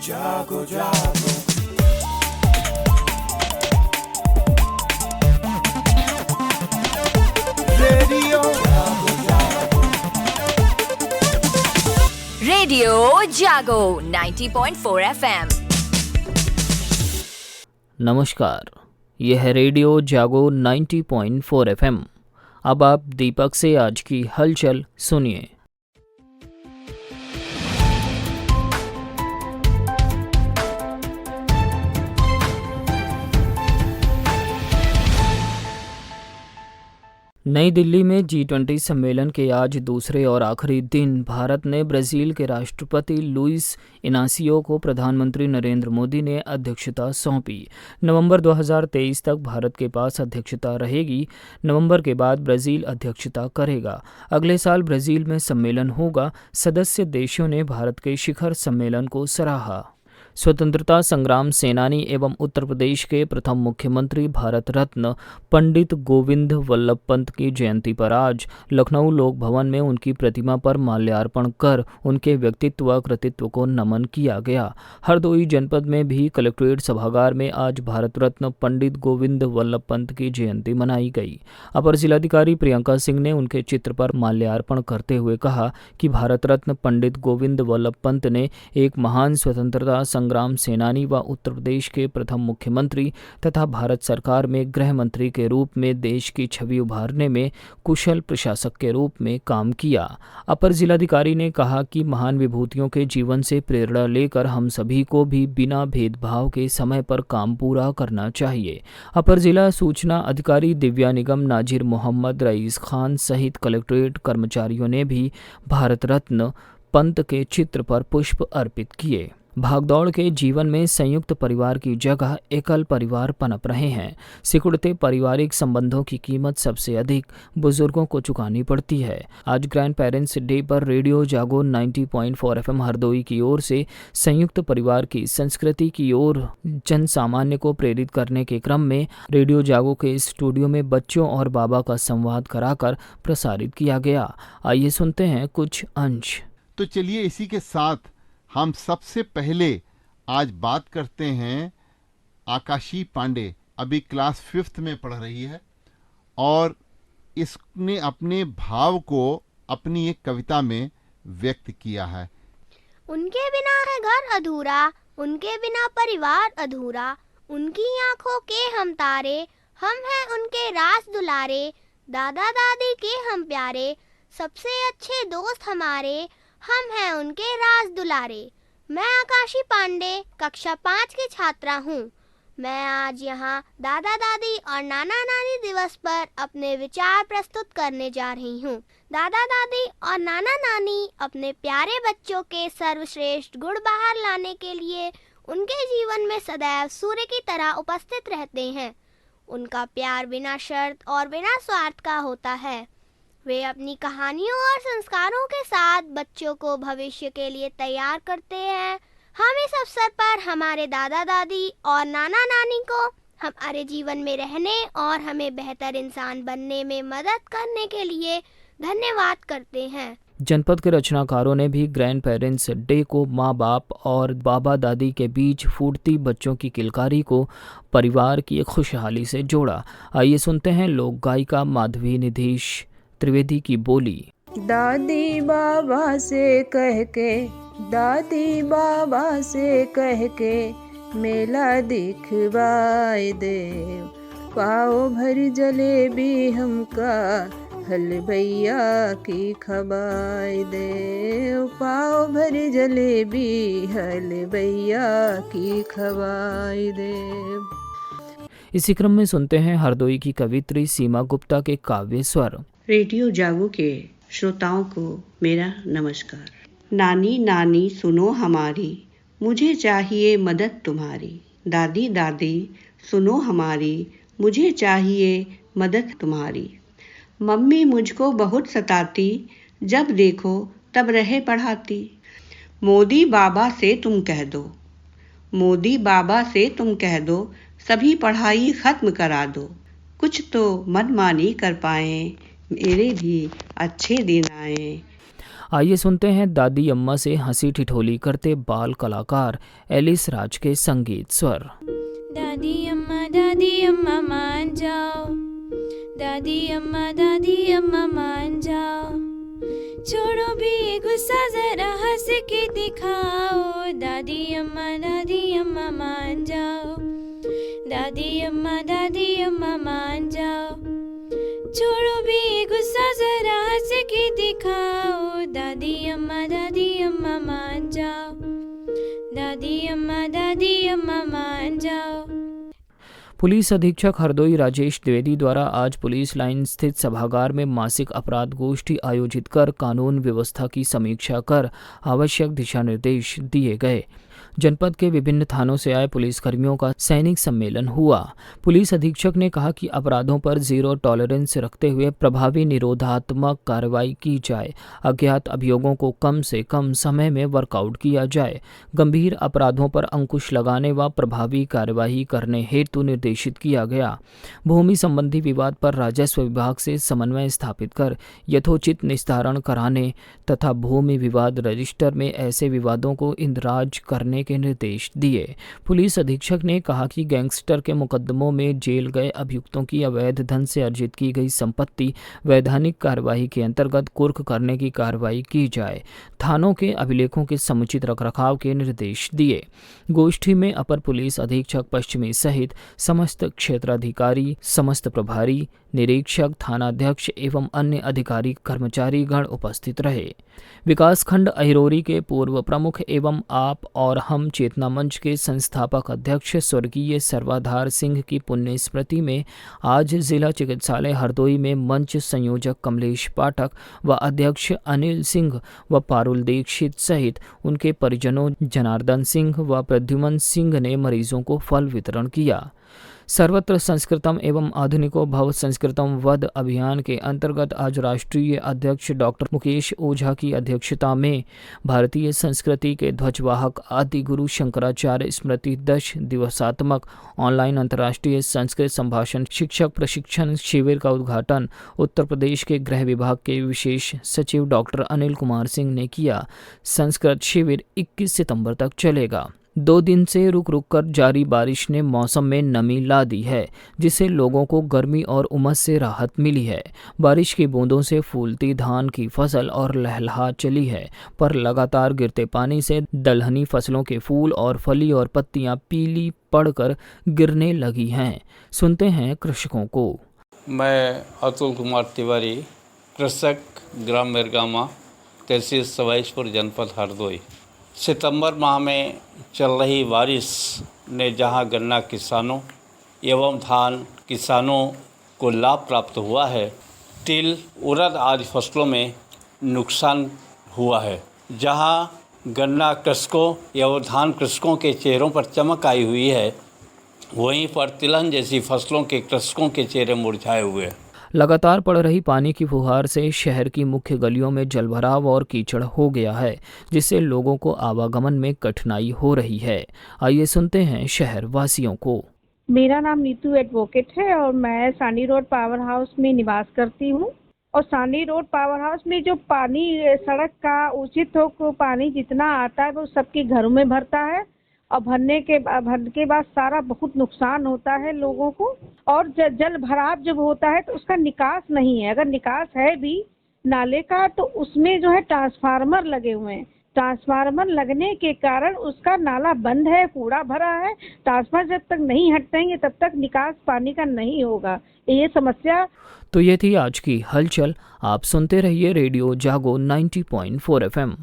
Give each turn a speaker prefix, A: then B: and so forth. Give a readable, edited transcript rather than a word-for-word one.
A: जागो जागो रेडियो जागो जागो
B: रेडियो जागो 90.4 FM।
C: नमस्कार, यह है रेडियो जागो 90.4 FM। अब आप दीपक से आज की हलचल सुनिए। नई दिल्ली में G20 सम्मेलन के आज दूसरे और आखिरी दिन भारत ने ब्राज़ील के राष्ट्रपति लुइस इनासियो को प्रधानमंत्री नरेंद्र मोदी ने अध्यक्षता सौंपी। नवंबर 2023 तक भारत के पास अध्यक्षता रहेगी। नवंबर के बाद ब्राज़ील अध्यक्षता करेगा। अगले साल ब्राज़ील में सम्मेलन होगा। सदस्य देशों ने भारत के शिखर सम्मेलन को सराहा। स्वतंत्रता संग्राम सेनानी एवं उत्तर प्रदेश के प्रथम मुख्यमंत्री भारत रत्न पंडित गोविंद वल्लभ पंत की जयंती पर आज लखनऊ लोक भवन में उनकी प्रतिमा पर माल्यार्पण कर उनके व्यक्तित्व कृतित्व को नमन किया गया। हरदोई जनपद में भी कलेक्ट्रेट सभागार में आज भारत रत्न पंडित गोविंद वल्लभ पंत की जयंती मनाई गई। अपर जिलाधिकारी प्रियंका सिंह ने उनके चित्र पर माल्यार्पण करते हुए कहा कि भारत रत्न पंडित गोविंद वल्लभ पंत ने एक महान स्वतंत्रता संग्राम सेनानी व उत्तर प्रदेश के प्रथम मुख्यमंत्री तथा भारत सरकार में गृह मंत्री के रूप में देश की छवि उभारने में कुशल प्रशासक के रूप में काम किया। अपर जिलाधिकारी ने कहा कि महान विभूतियों के जीवन से प्रेरणा लेकर हम सभी को भी बिना भेदभाव के समय पर काम पूरा करना चाहिए। अपर जिला सूचना अधिकारी दिव्या निगम नाजिर मोहम्मद रईस खान सहित कलेक्ट्रेट कर्मचारियों ने भी भारत रत्न पंत के चित्र पर पुष्प अर्पित किए। भागदौड़ के जीवन में संयुक्त परिवार की जगह एकल परिवार पनप रहे हैं। सिकुड़ते पारिवारिक संबंधों की कीमत सबसे अधिक बुजुर्गों को चुकानी पड़ती है। आज ग्रैंड पेरेंट्स डे पर रेडियो जागो 90.4 FM हरदोई की ओर से संयुक्त परिवार की संस्कृति की ओर जन सामान्य को प्रेरित करने के क्रम में रेडियो जागो के स्टूडियो में बच्चों और बाबा का संवाद कराकर प्रसारित किया गया। आइए सुनते हैं कुछ अंश।
D: तो चलिए इसी के साथ हम सबसे पहले आज बात करते हैं आकाशी पांडे। अभी क्लास 5th में पढ़ रही है और इसने अपने भाव को अपनी एक कविता में व्यक्त किया है।
E: उनके बिना है घर अधूरा, उनके बिना परिवार अधूरा, उनकी आंखों के हम तारे, हम हैं उनके रास दुलारे, दादा दादी के हम प्यारे, सबसे अच्छे दोस्त हमारे, हम हैं उनके राज दुलारे। मैं आकाशी पांडे कक्षा 5 की छात्रा हूँ। मैं आज यहाँ दादा दादी और नाना नानी दिवस पर अपने विचार प्रस्तुत करने जा रही हूँ। दादा दादी और नाना नानी अपने प्यारे बच्चों के सर्वश्रेष्ठ गुण बाहर लाने के लिए उनके जीवन में सदैव सूर्य की तरह उपस्थित रहते हैं। उनका प्यार बिना शर्त और बिना स्वार्थ का होता है। वे अपनी कहानियों और संस्कारों के साथ बच्चों को भविष्य के लिए तैयार करते हैं। हम इस अवसर पर हमारे दादा दादी और नाना नानी को हमारे जीवन में रहने और हमें बेहतर इंसान बनने में मदद करने के लिए धन्यवाद करते हैं।
C: जनपद के रचनाकारों ने भी ग्रैंड पेरेंट्स डे को माँ बाप और बाबा दादी के बीच फूटती बच्चों की किलकारी को परिवार की खुशहाली से जोड़ा। आइए सुनते हैं लोक गायिका माधवी निधीश त्रिवेदी की बोली।
F: दादी बाबा से कह के, दादी बाबा से कह के मेला दिखवाए दे, पाओ भरी जलेबी हमका हलवैया की खवाए दे, पाओ भरी जलेबी हलवैया की खवाए दे।
C: इसी क्रम में सुनते हैं हरदोई की कवित्री सीमा गुप्ता के काव्य स्वर।
G: रेडियो जागो के श्रोताओं को मेरा नमस्कार। नानी नानी सुनो हमारी, मुझे चाहिए मदद तुम्हारी। दादी दादी सुनो हमारी, मुझे चाहिए मदद तुम्हारी। मम्मी मुझको बहुत सताती, जब देखो तब रहे पढ़ाती। मोदी बाबा से तुम कह दो, मोदी बाबा से तुम कह दो, सभी पढ़ाई खत्म करा दो। कुछ तो मनमानी कर पाए, मेरे भी अच्छे दिन आए।
C: आइए सुनते हैं दादी अम्मा से हंसी ठिठोली करते बाल कलाकार एलिस राज के संगीत स्वर।
H: दादी अम्मा मान जाओ, दादी अम्मा मान जाओ, छोड़ो भी गुस्सा जरा हंस के दिखाओ। दादी अम्मा मान जाओ, दादी अम्मा मान जाओ, छोड़ो भी गुस्सा जरा हंस के दिखाओ। दादी अम्मा मान जाओ, दादी अम्मा मान जाओ।
C: पुलिस अधीक्षक हरदोई राजेश द्विवेदी द्वारा आज पुलिस लाइन स्थित सभागार में मासिक अपराध गोष्ठी आयोजित कर कानून व्यवस्था की समीक्षा कर आवश्यक दिशा निर्देश दिए गए। जनपद के विभिन्न थानों से आए पुलिसकर्मियों का सैनिक सम्मेलन हुआ। पुलिस अधीक्षक ने कहा कि अपराधों पर जीरो टॉलरेंस रखते हुए प्रभावी निरोधात्मक कार्रवाई की जाए, अज्ञात अभियोगों को कम से कम समय में वर्कआउट किया जाए, गंभीर अपराधों पर अंकुश लगाने व प्रभावी कार्यवाही करने हेतु निर्देशित किया गया। भूमि संबंधी विवाद पर राजस्व विभाग से समन्वय स्थापित कर यथोचित निस्तारण कराने तथा भूमि विवाद रजिस्टर में ऐसे विवादों को इंदराज करने के निर्देश दिए। पुलिस अधीक्षक ने कहा कि गैंगस्टर के मुकदमों में जेल गए अभियुक्तों की अवैध धन से अर्जित की गई संपत्ति वैधानिक कार्यवाही के अंतर्गत कुर्क करने की कार्रवाई की जाए। थानों के अभिलेखों के समुचित रखरखाव के निर्देश दिए। गोष्ठी में अपर पुलिस अधीक्षक पश्चिमी सहित समस्त क्षेत्राधिकारी, समस्त प्रभारी, निरीक्षक, थानाध्यक्ष एवं अन्य अधिकारी कर्मचारी गण उपस्थित रहे। विकासखंड अहिरोरी के पूर्व प्रमुख एवं आप और हम चेतना मंच के संस्थापक अध्यक्ष स्वर्गीय सर्वाधार सिंह की पुण्य स्मृति में आज जिला चिकित्सालय हरदोई में मंच संयोजक कमलेश पाठक व अध्यक्ष अनिल सिंह व पारुल दीक्षित सहित उनके परिजनों जनार्दन सिंह व प्रद्युमन सिंह ने मरीजों को फल वितरण किया। सर्वत्र संस्कृतम एवं आधुनिको भव संस्कृतम वद अभियान के अंतर्गत आज राष्ट्रीय अध्यक्ष डॉक्टर मुकेश ओझा की अध्यक्षता में भारतीय संस्कृति के ध्वजवाहक आदि गुरु शंकराचार्य स्मृति 10 दिवसात्मक ऑनलाइन अंतर्राष्ट्रीय संस्कृत संभाषण शिक्षक प्रशिक्षण शिविर का उद्घाटन उत्तर प्रदेश के गृह विभाग के विशेष सचिव डॉक्टर अनिल कुमार सिंह ने किया। संस्कृत शिविर 21 सितंबर तक चलेगा। 2 दिन से रुक रुक कर जारी बारिश ने मौसम में नमी ला दी है, जिससे लोगों को गर्मी और उमस से राहत मिली है। बारिश की बूंदों से फूलती धान की फसल और लहलहा चली है, पर लगातार गिरते पानी से दलहनी फसलों के फूल और फली और पत्तियां पीली पड़कर गिरने लगी हैं। सुनते हैं कृषकों को।
I: मैं अतुल कुमार तिवारी, कृषक, ग्राम मिरगामा, तहसील सवाईशपुर, जनपद हरदोई। सितंबर माह में चल रही बारिश ने जहां गन्ना किसानों एवं धान किसानों को लाभ प्राप्त हुआ है, तिल, उड़द आदि फसलों में नुकसान हुआ है। जहां गन्ना कृषकों एवं धान कृषकों के चेहरों पर चमक आई हुई है, वहीं पर तिलहन जैसी फसलों के कृषकों के चेहरे मुरझाए हुए हैं।
C: लगातार पड़ रही पानी की फुहार से शहर की मुख्य गलियों में जलभराव और कीचड़ हो गया है, जिससे लोगों को आवागमन में कठिनाई हो रही है। आइए सुनते हैं शहर वासियों को।
J: मेरा नाम नीतू एडवोकेट है और मैं सानी रोड पावर हाउस में निवास करती हूँ। और सानी रोड पावर हाउस में जो पानी सड़क का उचित हो पानी जितना आता है वो सबके घरों में भरता है और भरने के बाद सारा बहुत नुकसान होता है लोगों को। और जल भराव जब होता है तो उसका निकास नहीं है। अगर निकास है भी नाले का तो उसमें जो है ट्रांसफार्मर लगे हुए हैं। ट्रांसफार्मर लगने के कारण उसका नाला बंद है, कूड़ा भरा है। ट्रांसफार्मर जब तक नहीं हटाएंगे तब तक निकास पानी का नहीं होगा। ये समस्या।
C: तो ये थी आज की हलचल। आप सुनते रहिए रेडियो जागो 90.4 FM।